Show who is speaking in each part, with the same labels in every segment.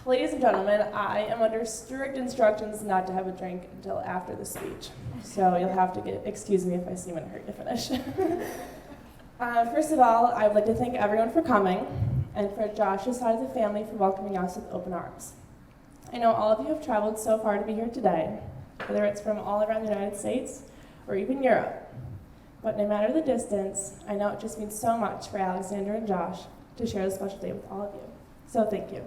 Speaker 1: Ladies and gentlemen, I am under strict instructions not to have a drink until after the speech. So you'll have to excuse me if I seem in a hurry to finish. First of all, I would like to thank everyone for coming, and for Josh's side of the family for welcoming us with open arms. I know all of you have traveled so far to be here today, whether it's from all around the United States or even Europe. But no matter the distance, I know it just means so much for Alexander and Josh to share this special day with all of you. So thank you.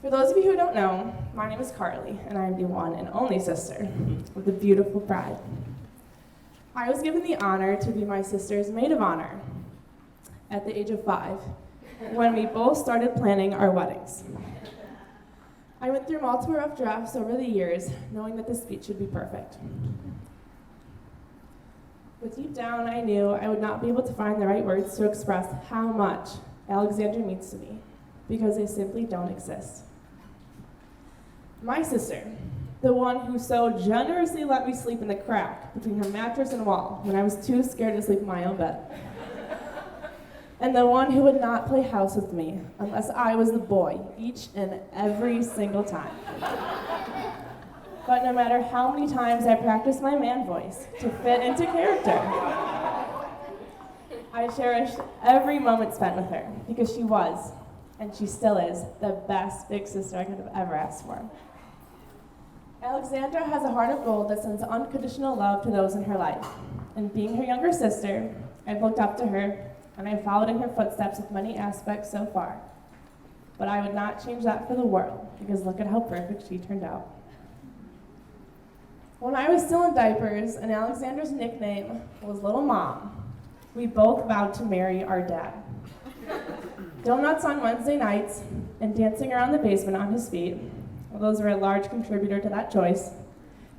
Speaker 1: For those of you who don't know, my name is Carly, and I am the one and only sister of the beautiful bride. I was given the honor to be my sister's maid of honor at the age of 5, when we both started planning our weddings. I went through multiple rough drafts over the years, knowing that this speech would be perfect. But deep down, I knew I would not be able to find the right words to express how much Alexander means to me, because they simply don't exist. My sister, the one who so generously let me sleep in the crack between her mattress and wall when I was too scared to sleep in my own bed. And the one who would not play house with me unless I was the boy each and every single time. But no matter how many times I practiced my man voice to fit into character, I cherished every moment spent with her because she was, and she still is, the best big sister I could have ever asked for. Alexandra has a heart of gold that sends unconditional love to those in her life. And being her younger sister, I've looked up to her, and I've followed in her footsteps with many aspects so far. But I would not change that for the world, because look at how perfect she turned out. When I was still in diapers, and Alexandra's nickname was Little Mom, we both vowed to marry our dad. Donuts on Wednesday nights, and dancing around the basement on his feet. Well, those were a large contributor to that choice,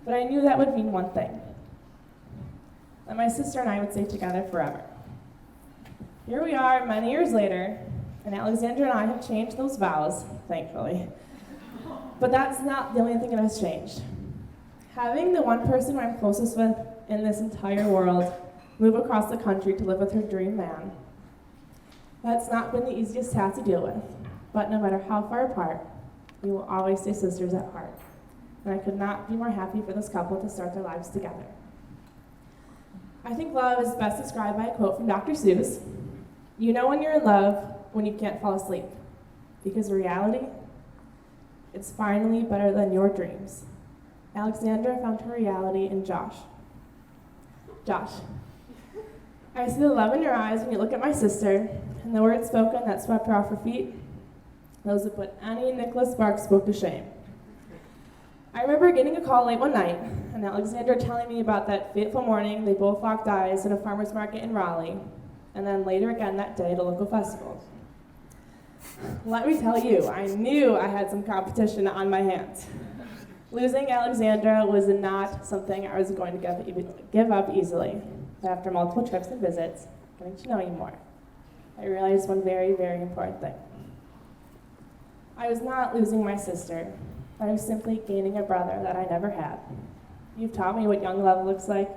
Speaker 1: but I knew that would mean one thing: that my sister and I would stay together forever. Here we are, many years later, and Alexandra and I have changed those vows, thankfully. But that's not the only thing that has changed. Having the one person I'm closest with in this entire world move across the country to live with her dream man, that's not been the easiest task to deal with, but no matter how far apart, we will always stay sisters at heart. And I could not be more happy for this couple to start their lives together. I think love is best described by a quote from Dr. Seuss. You know when you're in love when you can't fall asleep, because reality, it's finally better than your dreams. Alexandra found her reality in Josh. Josh, I see the love in your eyes when you look at my sister, and the words spoken that swept her off her feet, those that put any Nicholas Sparks book to shame. I remember getting a call late one night, and Alexandra telling me about that fateful morning they both locked eyes at a farmer's market in Raleigh, and then later again that day at a local festival. Let me tell you, I knew I had some competition on my hands. Losing Alexandra was not something I was going to give up easily. But after multiple trips and visits, getting to know you more, I realized one very, very important thing. I was not losing my sister. I was simply gaining a brother that I never had. You've taught me what young love looks like,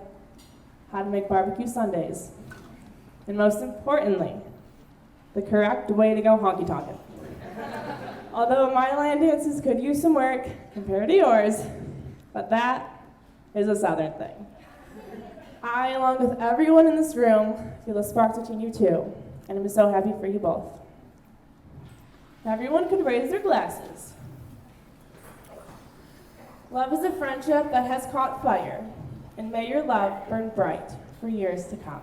Speaker 1: how to make barbecue Sundays, and most importantly, the correct way to go honky-tonkin'. Although my line dances could use some work compared to yours, but that is a Southern thing. I, along with everyone in this room, feel the sparks between you two, and I'm so happy for you both. Everyone could raise their glasses. Love is a friendship that has caught fire, and may your love burn bright for years to come.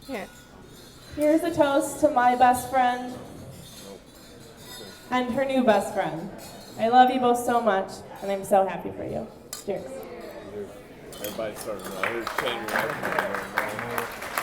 Speaker 2: Cheers.
Speaker 1: Here's a toast to my best friend and her new best friend. I love you both so much, and I'm so happy for you. Cheers.
Speaker 3: Everybody started. I heard changing.